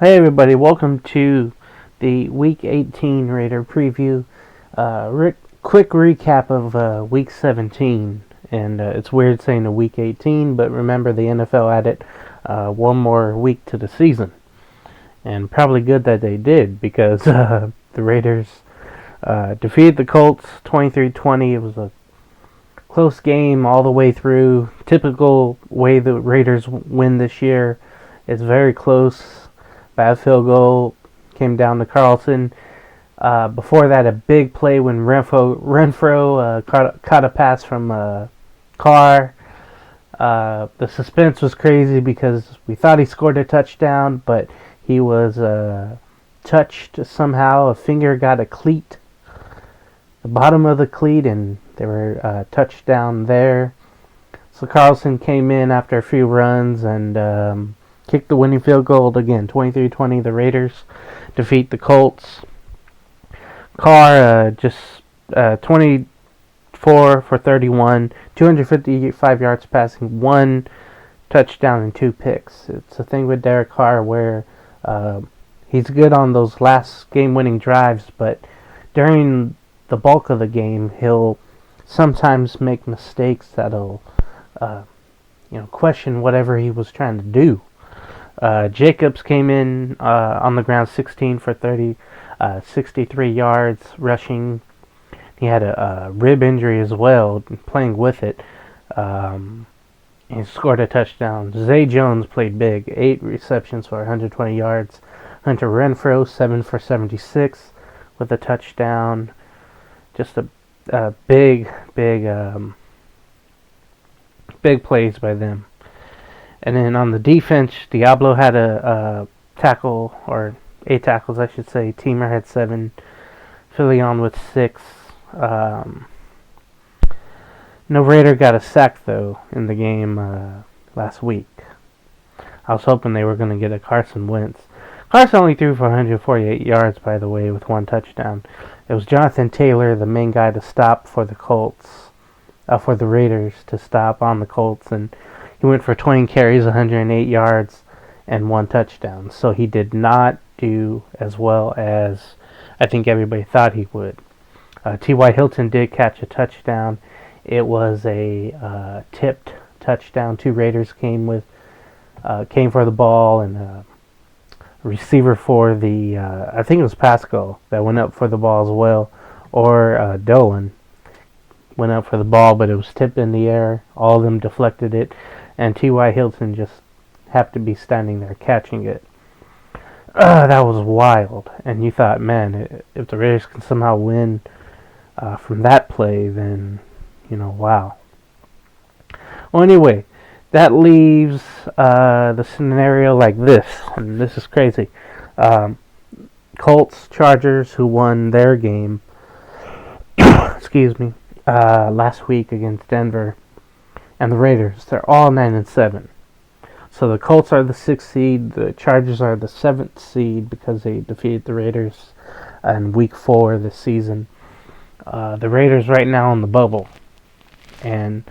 Hey everybody, welcome to the Week 18 Raider preview. Quick recap of Week 17, and it's weird saying a Week 18, but remember the NFL added one more week to the season, and probably good that they did because the Raiders defeated the Colts 23-20. It was a close game all the way through. Typical way the Raiders win this year. It's very close. Bad field goal came down to Carlson. Before that, a big play when Renfro caught a pass from Carr. The suspense was crazy because we thought he scored a touchdown, but he was touched somehow. A finger got a cleat, the bottom of the cleat, and they were touchdown there. So Carlson came in after a few runs and kicked the winning field goal again. 23-20, the Raiders defeat the Colts. Carr just 24 for 31, 255 yards passing, one touchdown and two picks. It's a thing with Derek Carr where he's good on those last game-winning drives, but during the bulk of the game, he'll sometimes make mistakes that'll question whatever he was trying to do. Jacobs came in on the ground 16 for 63 yards rushing. He had a rib injury as well, playing with it. He scored a touchdown. Zay Jones played big, 8 receptions for 120 yards. Hunter Renfro, 7 for 76 with a touchdown. Just a big plays by them. And then on the defense, Diablo had a tackle, or 8 tackles, I should say. Teamer had 7. Filion with 6. No Raider got a sack, though, in the game last week. I was hoping they were going to get a Carson Wentz. Carson only threw for 148 yards, by the way, with 1 touchdown. It was Jonathan Taylor, the main guy to stop for the Colts, for the Raiders to stop on the Colts, and he went for 20 carries, 108 yards, and 1 touchdown. So he did not do as well as I think everybody thought he would. T.Y. Hilton did catch a touchdown. It was a tipped touchdown. 2 Raiders came for the ball, and a receiver for the I think it was Pascal that went up for the ball as well, or Dolan went up for the ball, but it was tipped in the air. All of them deflected it, and T.Y. Hilton just happened to be standing there catching it. That was wild. And you thought, man, if the Raiders can somehow win from that play, then, wow. Well, anyway, that leaves the scenario like this, and this is crazy. Colts, Chargers, who won their game, excuse me, last week against Denver, and the Raiders, they're all 9-7. So the Colts are the 6th seed, the Chargers are the 7th seed because they defeated the Raiders in week 4 this season. The Raiders right now on the bubble, and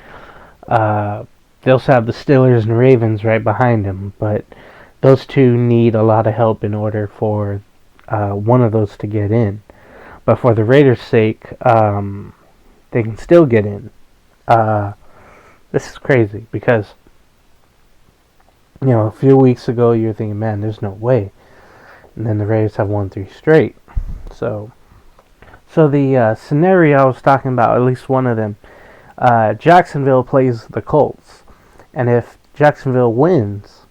they also have the Steelers and Ravens right behind them, but those two need a lot of help in order for one of those to get in. But for the Raiders' sake, they can still get in. This is crazy because, a few weeks ago you were thinking, man, there's no way. And then the Raiders have won 3 straight. So the scenario I was talking about, at least one of them, Jacksonville plays the Colts. And if Jacksonville wins,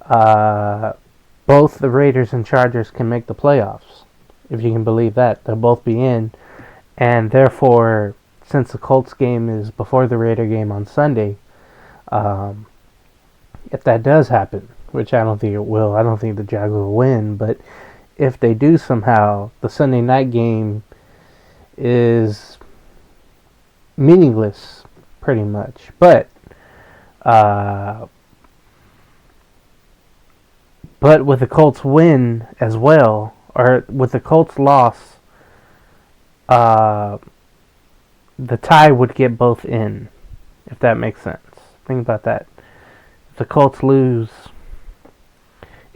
both the Raiders and Chargers can make the playoffs. If you can believe that. They'll both be in. And therefore, since the Colts game is before the Raider game on Sunday, if that does happen, which I don't think it will, I don't think the Jags will win, but if they do somehow, the Sunday night game is meaningless, pretty much. But with the Colts win as well, or with the Colts loss, the tie would get both in, if that makes sense. Think about that. If the Colts lose,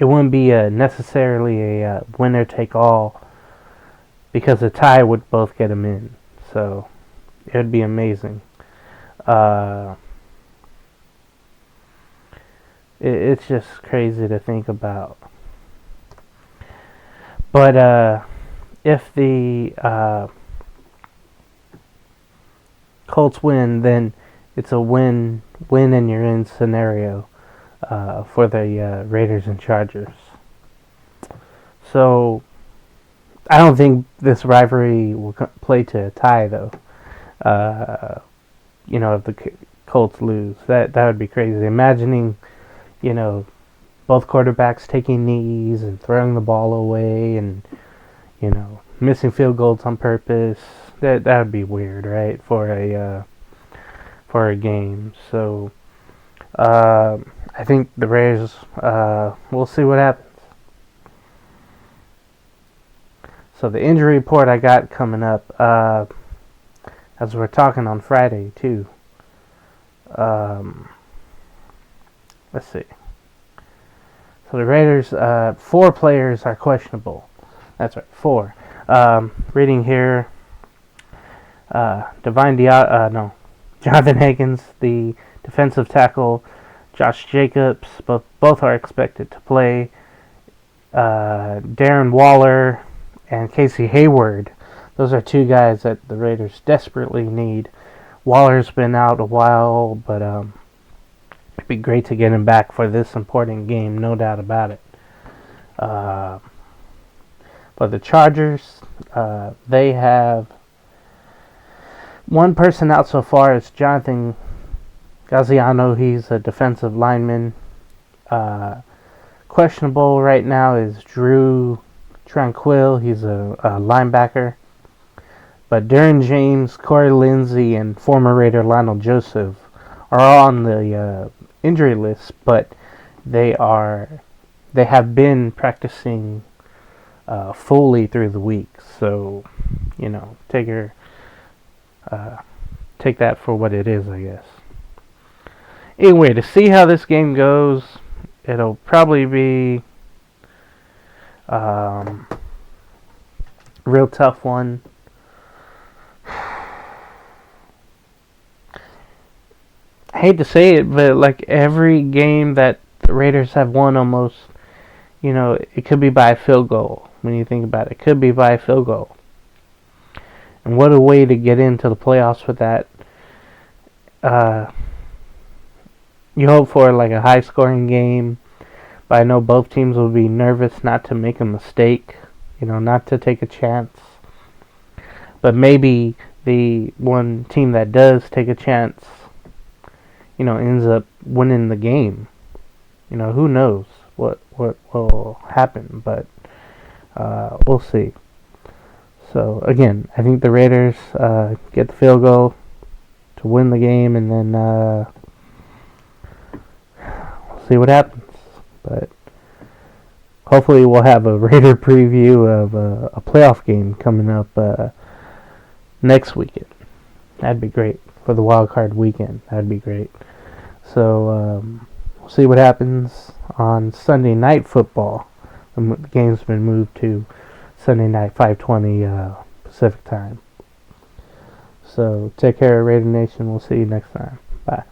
it wouldn't be necessarily a winner take all, because a tie would both get them in. So it would be amazing. It's just crazy to think about. But if the Colts win, then it's a win and you're in scenario for the Raiders and Chargers. So I don't think this rivalry will play to a tie, though. If the Colts lose, that would be crazy. Imagining, both quarterbacks taking knees and throwing the ball away and, missing field goals on purpose. That would be weird, right? For a game. So I think the Raiders, we'll see what happens. So the injury report I got coming up, as we're talking on Friday too. Let's see. So the Raiders, 4 players are questionable. That's right, 4. Reading here, Jonathan Hankins, the defensive tackle, Josh Jacobs, both are expected to play. Darren Waller and Casey Hayward, those are 2 guys that the Raiders desperately need. Waller's been out a while, but it'd be great to get him back for this important game, no doubt about it. But the Chargers, they have one person out so far. Is Jonathan Gaziano. He's a defensive lineman. Questionable right now is Drew Tranquil. He's a linebacker. But Darren James, Corey Lindsey, and former Raider Lionel Joseph are all on the injury list, but they have been practicing fully through the week. So, take that for what it is, I guess. Anyway, to see how this game goes, it'll probably be real tough one. I hate to say it, but like every game that the Raiders have won almost, it could be by a field goal. When you think about it, it could be by a field goal. And what a way to get into the playoffs with that. You hope for like a high scoring game, but I know both teams will be nervous not to make a mistake, not to take a chance. But maybe the one team that does take a chance, ends up winning the game. Who knows what will happen, but we'll see. So again, I think the Raiders get the field goal to win the game, and then we'll see what happens. But hopefully we'll have a Raider preview of a playoff game coming up next weekend. That'd be great for the wild card weekend. That'd be great. So we'll see what happens on Sunday Night Football. The game's been moved to Sunday night, 5:20 Pacific time. So take care, Raider Nation. We'll see you next time. Bye.